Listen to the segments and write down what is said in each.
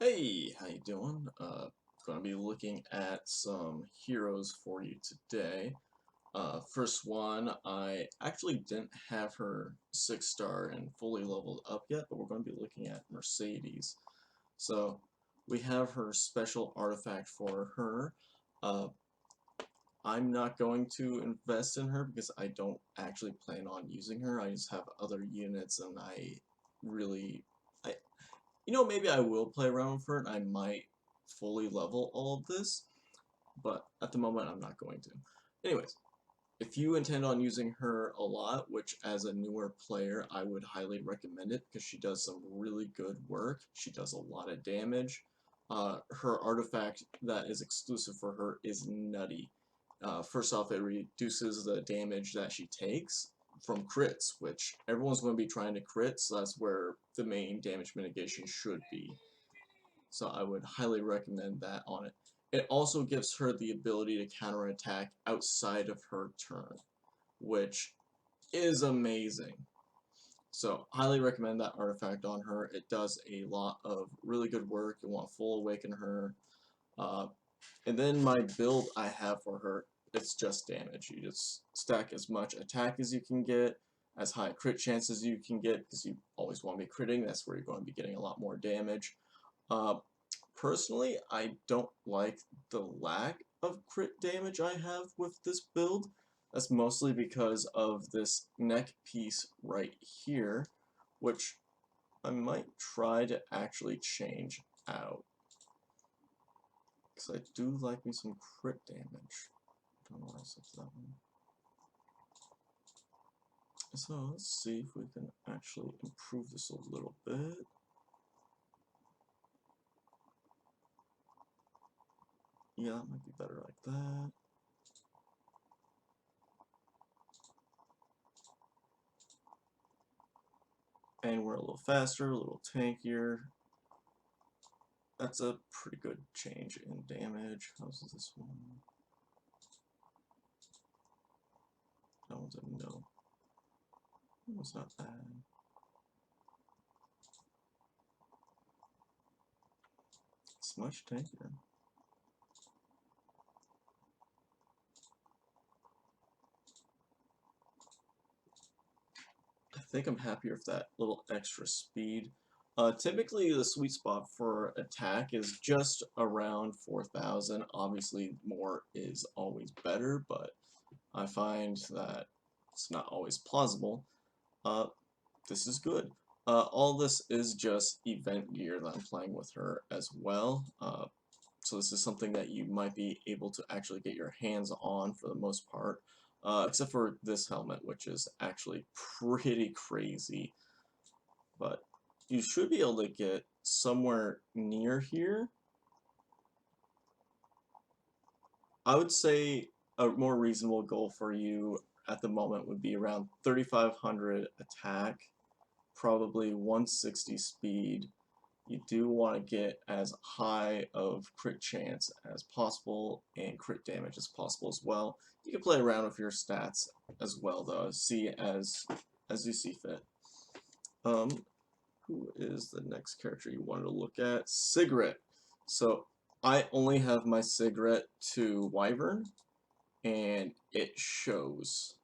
Hey, how you doing? Going to be looking at some heroes for you today. First one, I actually didn't have her 6-star and fully leveled up yet, but we're going to be looking at Mercedes. So, we have her special artifact for her. Uh, I'm not going to invest in her because I don't actually plan on using her. I just have other units and I maybe I will play around with her and I might fully level all of this, but at the moment I'm not going to. Anyways, if you intend on using her a lot, which as a newer player I would highly recommend it because she does some really good work. She does a lot of damage. Her artifact that is exclusive for her is nutty. First off, it reduces the damage that she takes from crits, which everyone's going to be trying to crit, so that's where the main damage mitigation should be. So I would highly recommend that on it. It also gives her the ability to counterattack outside of her turn, which is amazing. So highly recommend that artifact on her. It does a lot of really good work. You want full awaken her. Uh, and then my build I have for her, it's just damage. You just stack as much attack as you can get, as high crit chance as you can get, because you always want to be critting. That's where you're going to be getting a lot more damage. Uh, Personally, I don't like the lack of crit damage I have with this build. That's mostly because of this neck piece right here, which I might try to actually change out. Because I do like me some crit damage. Don't know why I said that one. So let's see if we can actually improve this a little bit. Yeah, it might be better like that. And we're a little faster, a little tankier. That's a pretty good change in damage. How's this one? That one's a no. That one's not bad. It's much tankier. I think I'm happier with that little extra speed. Typically, the sweet spot for attack is just around 4,000. Obviously, more is always better, but I find that it's not always plausible. This is good. All this is just event gear that I'm playing with her as well. So this is something that you might be able to actually get your hands on for the most part. Except for this helmet, which is actually pretty crazy. But you should be able to get somewhere near here. I would say a more reasonable goal for you at the moment would be around 3,500 attack, probably 160 speed. You do want to get as high of crit chance as possible and crit damage as possible as well. You can play around with your stats as well, though, see as you see fit. Who is the next character you wanted to look at? Cigarette. So I only have my Cigarette to Wyvern, and it shows.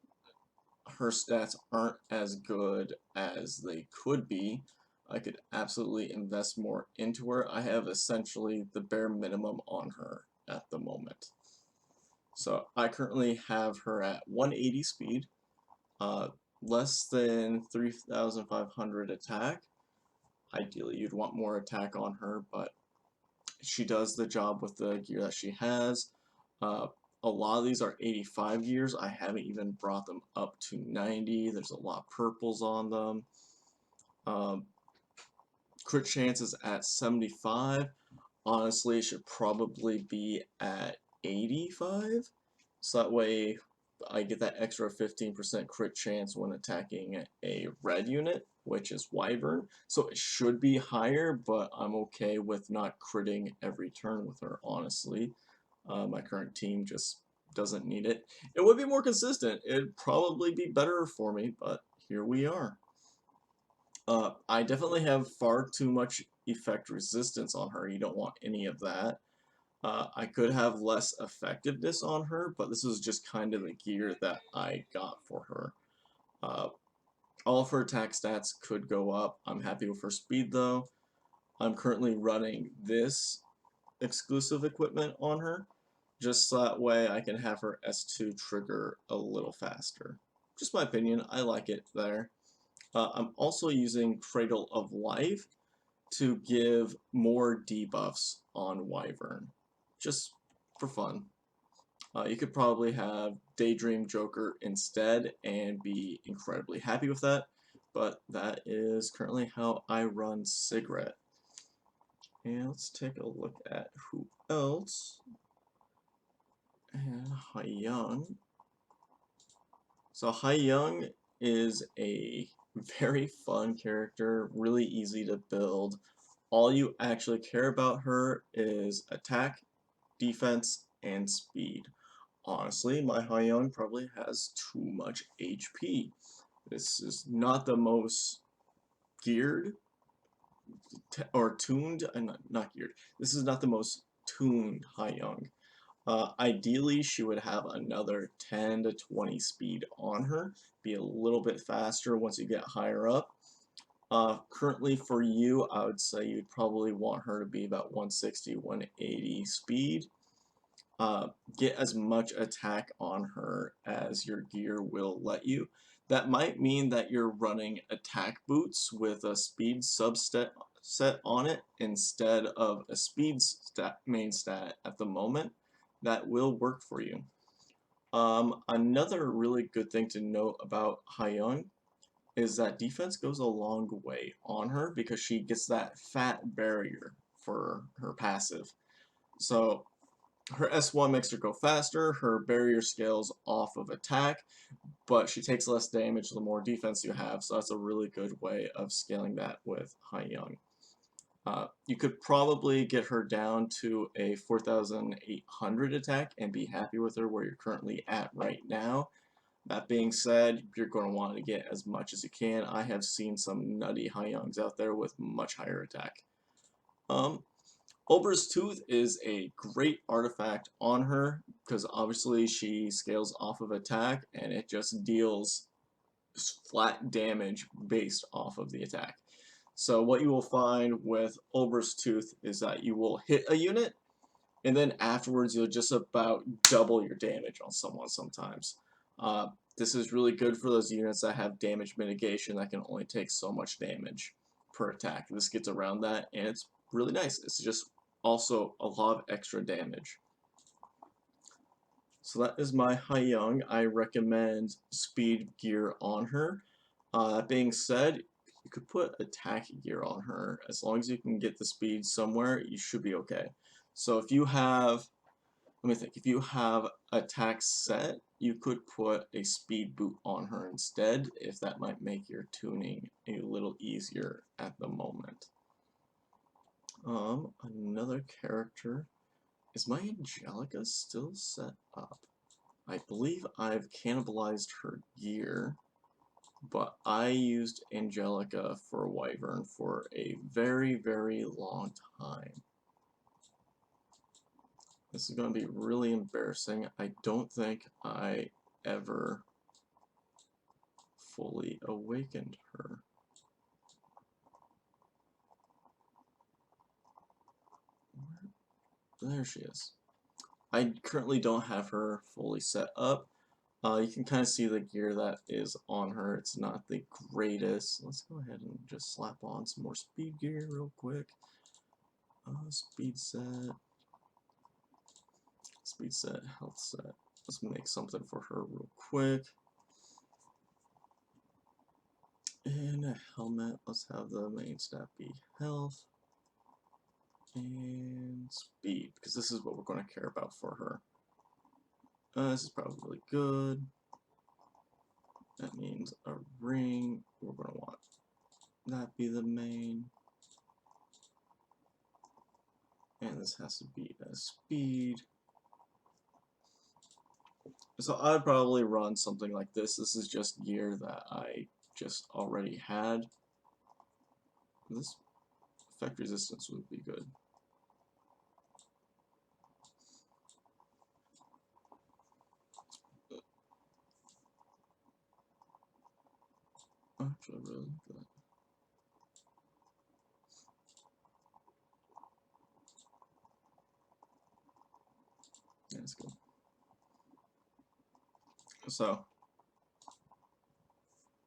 Her stats aren't as good as they could be. I could absolutely invest more into her. I have essentially the bare minimum on her at the moment. So I currently have her at 180 speed, less than 3,500 attack. Ideally, you'd want more attack on her, but she does the job with the gear that she has. A lot of these are 85 gears. I haven't even brought them up to 90. There's a lot of purples on them. Crit chances at 75. Honestly, it should probably be at 85. So that way I get that extra 15% crit chance when attacking a red unit, which is Wyvern. So it should be higher, but I'm okay with not critting every turn with her, honestly. My current team just doesn't need it. It would be more consistent. It'd probably be better for me, but here we are. I definitely have far too much effect resistance on her. You don't want any of that. I could have less effectiveness on her, but this is just kind of the gear that I got for her. All of her attack stats could go up. I'm happy with her speed though. I'm currently running this exclusive equipment on her, just so that way I can have her S2 trigger a little faster. Just my opinion, I like it there. I'm also using Cradle of Life to give more debuffs on Wyvern, just for fun. You could probably have Daydream Joker instead and be incredibly happy with that, but that is currently how I run Cigarette. And let's take a look at who else. And Young. So Young is a very fun character, really easy to build. All you actually care about her is attack, defense, and speed. Honestly, my Young probably has too much HP. This is not the most geared or tuned, not geared. This is not the most tuned Young. Ideally, she would have another 10 to 20 speed on her, be a little bit faster once you get higher up. Currently for you, I would say you'd probably want her to be about 160, 180 speed. Get as much attack on her as your gear will let you. That might mean that you're running attack boots with a speed subset set on it instead of a speed main stat at the moment. That will work for you. Another really good thing to note about Young is that defense goes a long way on her because she gets that fat barrier for her passive. So her S1 makes her go faster, her barrier scales off of attack, but she takes less damage the more defense you have, so that's a really good way of scaling that with Young. You could probably get her down to a 4,800 attack and be happy with her where you're currently at right now. That being said, you're going to want to get as much as you can. I have seen some nutty Youngs out there with much higher attack. Ober's Tooth is a great artifact on her because obviously she scales off of attack and it just deals flat damage based off of the attack. So what you will find with Ober's Tooth is that you will hit a unit and then afterwards you'll just about double your damage on someone sometimes. This is really good for those units that have damage mitigation that can only take so much damage per attack. This gets around that and it's really nice. It's just also a lot of extra damage. So that is my Young. I recommend speed gear on her. That being said, you could put attack gear on her. As long as you can get the speed somewhere, you should be okay. So if you have, let me think, if you have attack set, you could put a speed boot on her instead, if that might make your tuning a little easier at the moment. Another character, is my Angelica still set up? I believe I've cannibalized her gear, but I used Angelica for Wyvern for a very, very long time. This is going to be really embarrassing. I don't think I ever fully awakened her. There she is. I currently don't have her fully set up. You can kind of see the gear that is on her. It's not the greatest. Let's go ahead and just slap on some more speed gear real quick. Speed set, health set. Let's make something for her real quick. And a helmet. Let's have the main stat be health and speed, because this is what we're going to care about for her. This is probably really good. That means a ring. We're going to want that be the main. And this has to be a speed. So I'd probably run something like this. This is just gear that I just already had. This Effect resistance would be good. Actually, really good. Yeah, that's good. So,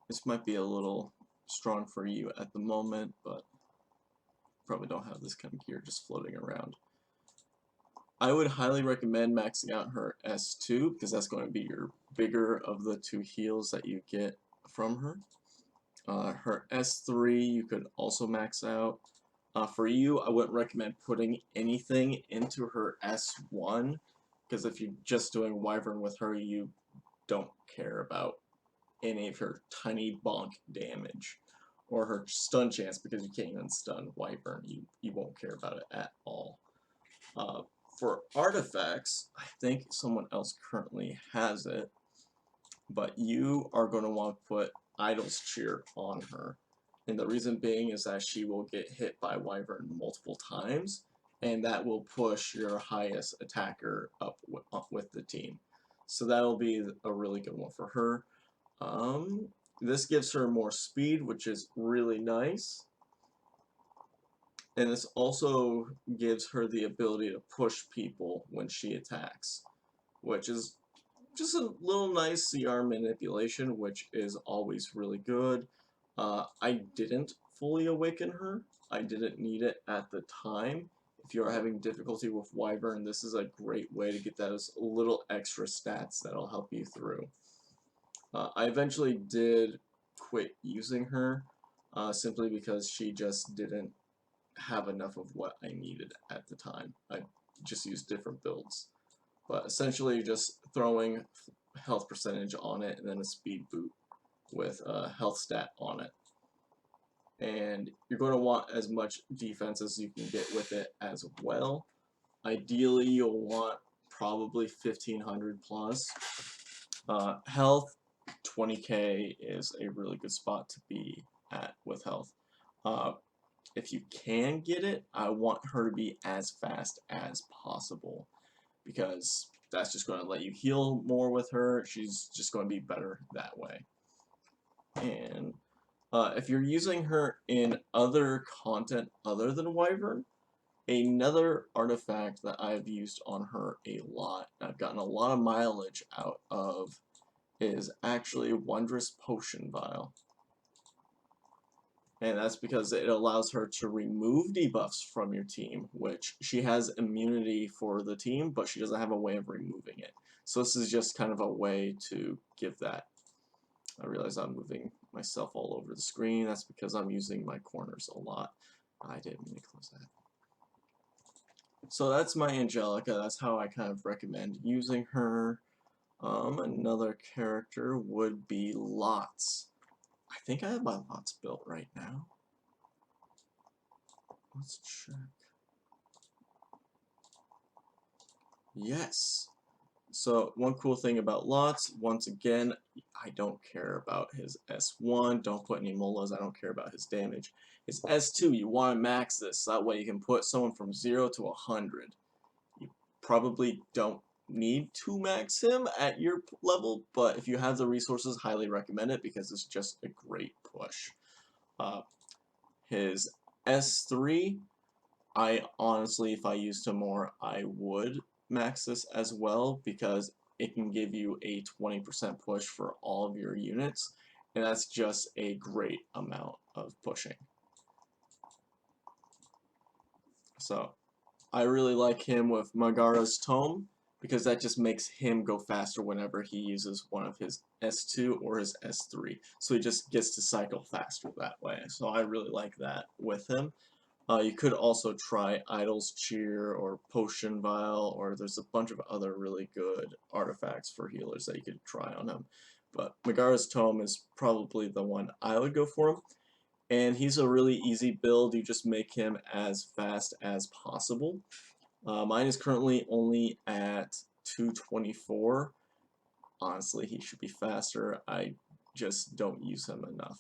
this might be a little strong for you at the moment, but probably don't have this kind of gear just floating around. I would highly recommend maxing out her S2 because that's going to be your bigger of the two heals that you get from her. Her S3 you could also max out. For you, I wouldn't recommend putting anything into her S1 because if you're just doing Wyvern with her, you don't care about any of her tiny bonk damage or her stun chance because you can't even stun Wyvern. You won't care about it at all. For artifacts, I think someone else currently has it, but you are going to want to put Idol's Cheer on her. And the reason being is that she will get hit by Wyvern multiple times, and that will push your highest attacker up with the team. So that'll be a really good one for her. This gives her more speed, which is really nice. And this also gives her the ability to push people when she attacks, which is just a little nice CR manipulation, which is always really good. I didn't fully awaken her. I didn't need it at the time. If you are having difficulty with Wyvern, this is a great way to get those little extra stats that'll help you through. I eventually did quit using her simply because she just didn't have enough of what I needed at the time. I just used different builds. But essentially just throwing health percentage on it and then a speed boot with a health stat on it. And you're going to want as much defense as you can get with it as well. Ideally, you'll want probably 1500 plus. Health, 20k is a really good spot to be at with health. If you can get it, I want her to be as fast as possible because that's just going to let you heal more with her. She's just going to be better that way. And if you're using her in other content other than Wyvern, another artifact that I've used on her a lot, and I've gotten a lot of mileage out of, is actually Wondrous Potion Vial. And that's because it allows her to remove debuffs from your team, which she has immunity for the team, but she doesn't have a way of removing it. So this is just kind of a way to give that. I realize I'm moving myself all over the screen. That's because I'm using my corners a lot. I didn't mean to close that. So that's my Angelica. That's how I kind of recommend using her. Another character would be Lots. I think I have my Lots built right now. Let's check. Yes. So one cool thing about Lots, once again, I don't care about his S1, don't put any molas, I don't care about his damage. His S2, you want to max this, that way you can put someone from 0 to 100. You probably don't need to max him at your level, but if you have the resources, highly recommend it because it's just a great push. His S3, I honestly, if I used him more, I would max this as well because it can give you a 20% push for all of your units, and that's just a great amount of pushing. So I really like him with Magara's Tome because that just makes him go faster whenever he uses one of his S2 or his S3. So he just gets to cycle faster that way. So I really like that with him. You could also try Idol's Cheer or Potion Vial, or there's a bunch of other really good artifacts for healers that you could try on him. But Megara's Tome is probably the one I would go for him. And he's a really easy build. You just make him as fast as possible. Mine is currently only at 224. Honestly, he should be faster. I just don't use him enough.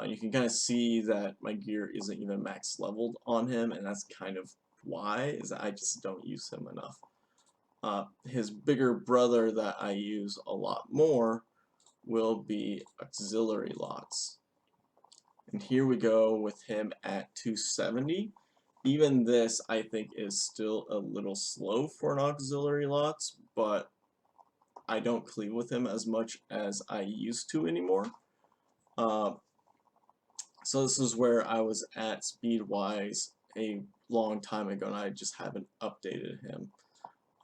You can kind of see that my gear isn't even max leveled on him, and that's kind of why, is that I just don't use him enough. His bigger brother that I use a lot more will be auxiliary lots. And here we go with him at 270. Even this, I think, is still a little slow for an auxiliary lots, but I don't cleave with him as much as I used to anymore. So this is where I was at speed-wise a long time ago, and I just haven't updated him.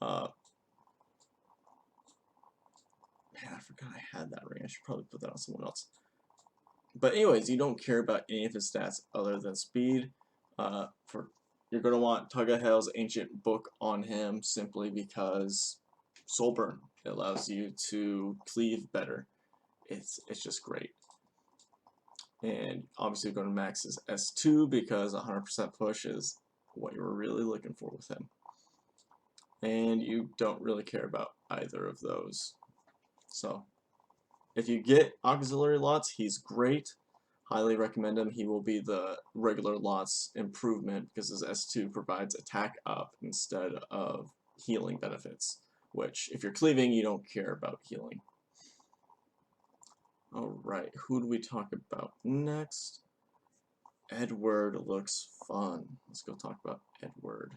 Man, I forgot I had that ring. I should probably put that on someone else. But anyways, you don't care about any of his stats other than speed. You're going to want Tug-of-Hell's Ancient Book on him simply because Soul Burn. It allows you to cleave better. It's just great. And obviously going to max his S2 because 100% push is what you were really looking for with him. And you don't really care about either of those. So if you get auxiliary lots, he's great. Highly recommend him. He will be the regular lots improvement because his S2 provides attack up instead of healing benefits, which if you're cleaving, you don't care about healing. Alright, who do we talk about next? Edward looks fun. Let's go talk about Edward.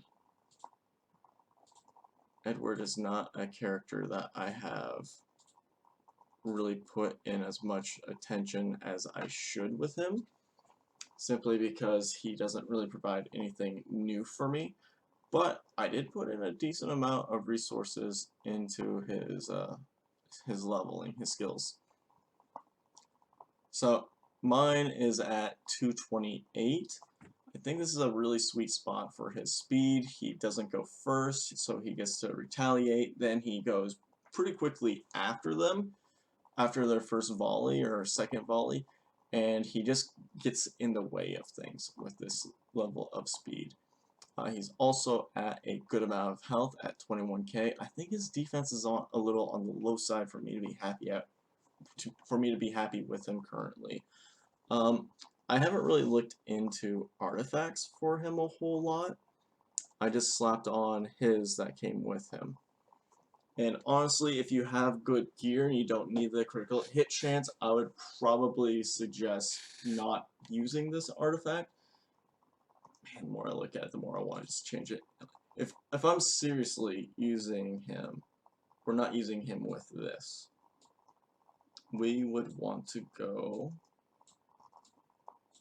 Edward is not a character that I have really put in as much attention as I should with him, simply because he doesn't really provide anything new for me. But I did put in a decent amount of resources into his leveling, his skills. So mine is at 228. I think this is a really sweet spot for his speed. He doesn't go first, so he gets to retaliate. Then he goes pretty quickly after them, after their first volley or second volley, and he just gets in the way of things with this level of speed. He's also at a good amount of health at 21k. I think his defense is a little on the low side for me to be happy with him currently. I haven't really looked into artifacts for him a whole lot. I just slapped on his that came with him. And honestly, if you have good gear and you don't need the critical hit chance, I would probably suggest not using this artifact. Man, the more I look at it, the more I want to just change it. If I'm seriously using him, we're not using him with this. We would want to go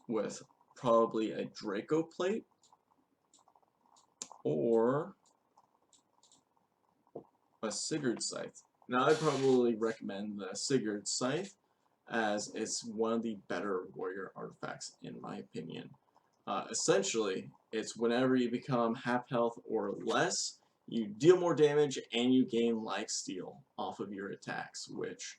with probably a Draco plate or a Sigurd scythe. Now I'd probably recommend the Sigurd scythe as it's one of the better warrior artifacts in my opinion. Essentially, it's whenever you become half health or less, you deal more damage and you gain lifesteal off of your attacks, which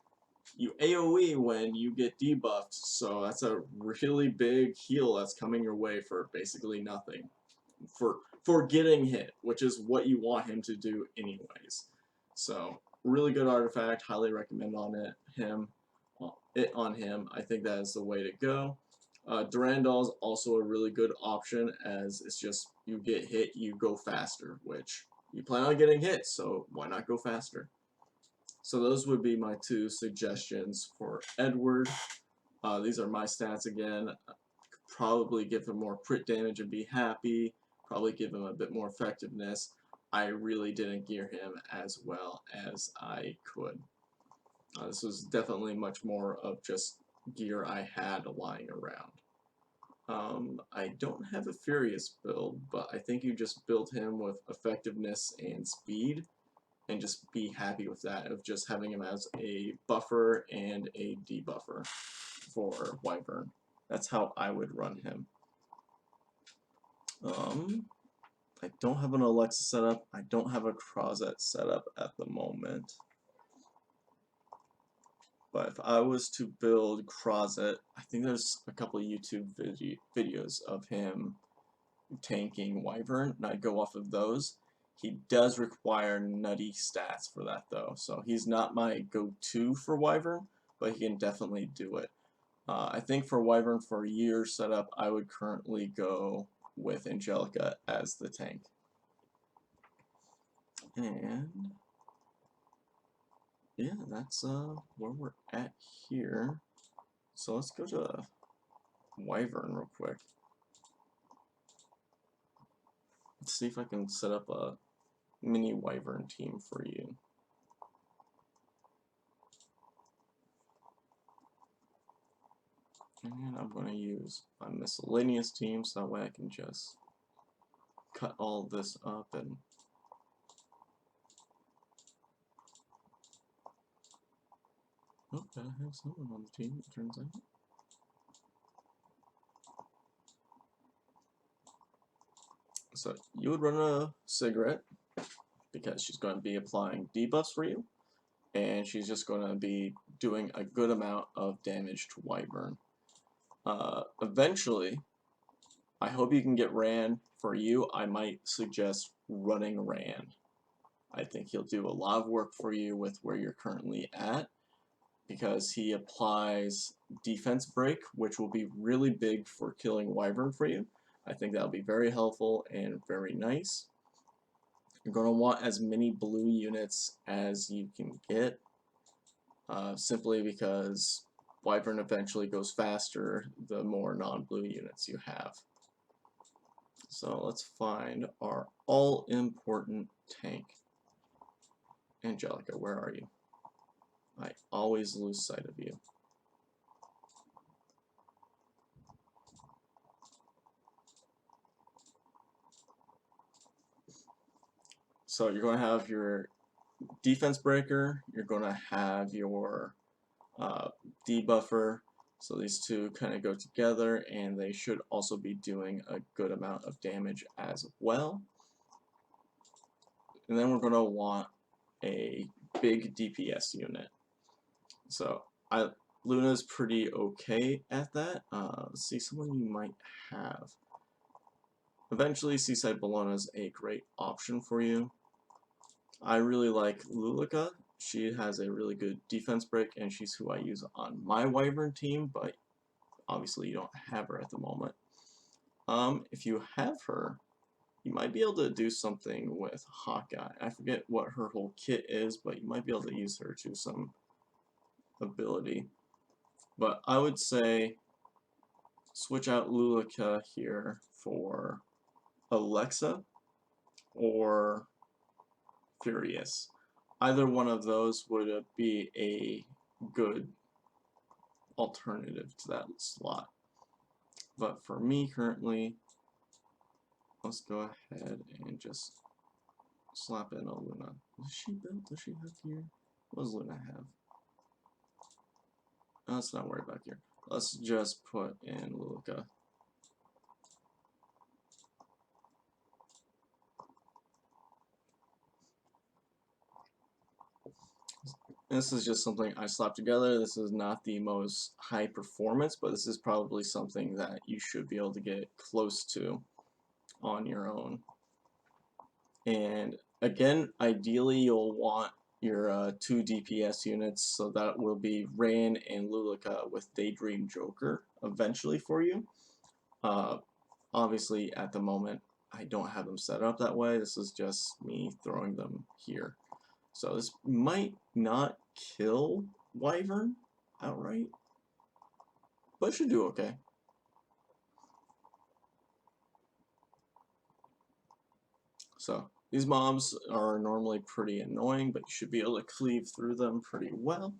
you AoE when you get debuffed, so that's a really big heal that's coming your way for basically nothing. For getting hit, which is what you want him to do anyways. So, really good artifact, highly recommend him. I think that is the way to go. Durandal is also a really good option as it's just you get hit, you go faster, which you plan on getting hit, so why not go faster? So those would be my two suggestions for Edward. These are my stats again. Probably give him more crit damage and be happy. Probably give him a bit more effectiveness. I really didn't gear him as well as I could. This was definitely much more of just gear I had lying around. I don't have a Furious build, but I think you just build him with effectiveness and speed, and just be happy with that, of just having him as a buffer and a debuffer for Wyvern. That's how I would run him. I don't have an Alexa setup. I don't have a Crozet setup at the moment. But if I was to build Crozet, I think there's a couple of YouTube videos of him tanking Wyvern, and I'd go off of those. He does require nutty stats for that though, so he's not my go-to for Wyvern, but he can definitely do it. I think for Wyvern for your setup, I would currently go with Angelica as the tank. And yeah, that's where we're at here. So let's go to Wyvern real quick. Let's see if I can set up a mini Wyvern team for you. And I'm going to use my miscellaneous team so that way I can just cut all this up and oh, I have someone on the team, it turns out. So you would run a cigarette because she's going to be applying debuffs for you, and she's just going to be doing a good amount of damage to Wyvern. Eventually, I hope you can get Rand. For you, I might suggest running Rand. I think he'll do a lot of work for you with where you're currently at, because he applies defense break, which will be really big for killing Wyvern for you. I think that'll be very helpful and very nice. You're going to want as many blue units as you can get, simply because Wyvern eventually goes faster the more non-blue units you have. So let's find our all-important tank. Angelica, where are you? I always lose sight of you. So you're going to have your defense breaker, you're going to have your debuffer, so these two kind of go together, and they should also be doing a good amount of damage as well. And then we're going to want a big DPS unit. So Luna's pretty okay at that. Let's see, someone you might have. Eventually, Seaside Bologna is a great option for you. I really like Lulica. She has a really good defense break, and she's who I use on my Wyvern team, but obviously you don't have her at the moment. If you have her, you might be able to do something with Hawkeye. I forget what her whole kit is, but you might be able to use her to some ability. But I would say switch out Lulica here for Alexa or Furious. Either one of those would be a good alternative to that slot. But for me currently, let's go ahead and just slap in a Luna. Is she built? Does she have gear? What does Luna have? Let's not worry about gear. Let's just put in Lulica. This is just something I slapped together. This is not the most high performance, but this is probably something that you should be able to get close to on your own. And again, ideally you'll want your 2 DPS units, so that will be Rain and Lulica with Daydream Joker eventually for you. Obviously at the moment I don't have them set up that way. This is just me throwing them here. So this might not kill Wyvern outright, but it should do okay. So these mobs are normally pretty annoying, but you should be able to cleave through them pretty well.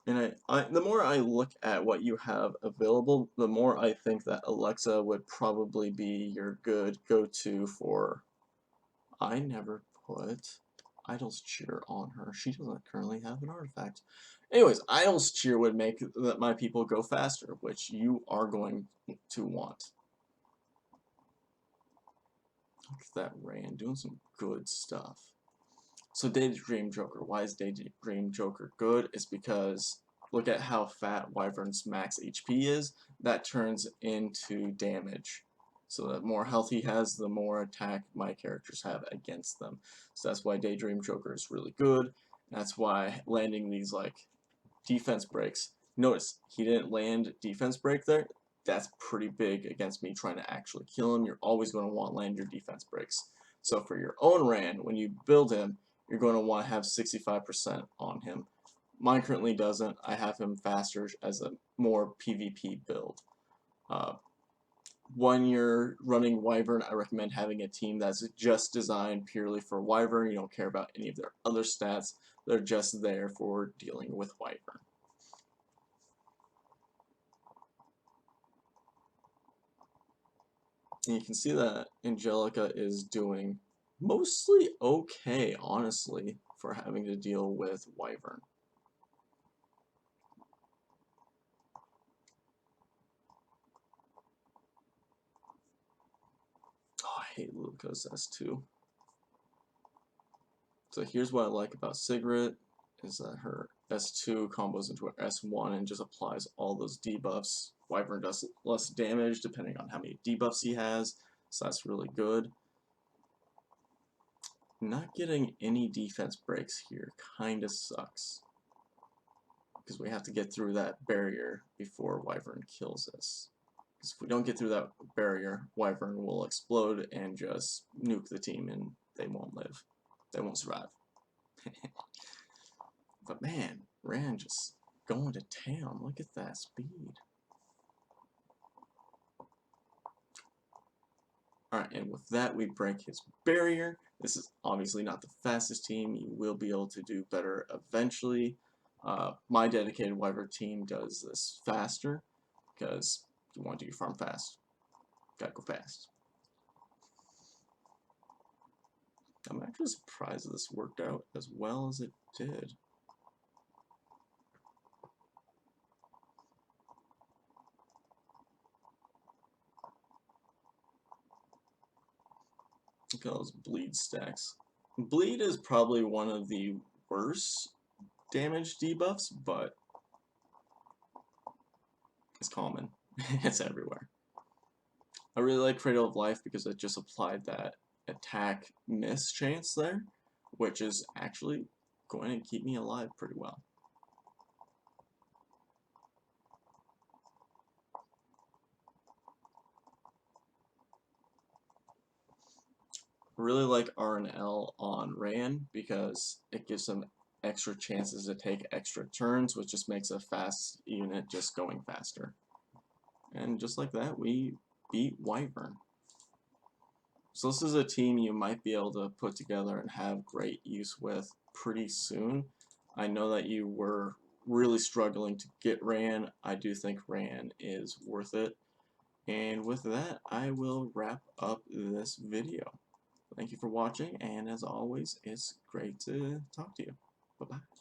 And the more I look at what you have available, the more I think that Alexa would probably be your good go-to for... I never put Idol's Cheer on her. She doesn't currently have an artifact. Anyways, Idol's Cheer would make that my people go faster, which you are going to want. Look at that Rand doing some good stuff. So Daydream Joker. Why is Daydream Joker good? It's because look at how fat Wyvern's max HP is. That turns into damage. So the more health he has, the more attack my characters have against them. So that's why Daydream Joker is really good. That's why landing these like defense breaks. Notice he didn't land defense break there. That's pretty big against me trying to actually kill him. You're always going to want to land your defense breaks. So for your own Rand, when you build him, you're going to want to have 65% on him. Mine currently doesn't. I have him faster as a more PvP build. Uh, when you're running Wyvern, I recommend having a team that's just designed purely for Wyvern. You don't care about any of their other stats. They're just there for dealing with Wyvern. And you can see that Angelica is doing mostly okay, honestly, for having to deal with Wyvern. Oh, I hate Luca's S2. So here's what I like about Sigrid, is that her S2 combos into her S1 and just applies all those debuffs. Wyvern does less damage depending on how many debuffs he has, so that's really good. Not getting any defense breaks here kinda sucks, because we have to get through that barrier before Wyvern kills us. Because if we don't get through that barrier, Wyvern will explode and just nuke the team and they won't live. They won't survive. But man, Rand just going to town. Look at that speed. Alright, and with that we break his barrier. This is obviously not the fastest team. You will be able to do better eventually. My dedicated Wyvern team does this faster, because you want to do your farm fast. Gotta go fast. I'm actually surprised this worked out as well as it did. Look at those bleed stacks. Bleed is probably one of the worst damage debuffs, but it's common. It's everywhere. I really like Cradle of Life because it just applied that attack miss chance there, which is actually going to keep me alive pretty well. I really like R and L on Ran because it gives them extra chances to take extra turns, which just makes a fast unit just going faster. And just like that, we beat Wyvern. So this is a team you might be able to put together and have great use with pretty soon. I know that you were really struggling to get Ran. I do think Ran is worth it. And with that, I will wrap up this video. Thank you for watching, and as always, it's great to talk to you. Bye-bye.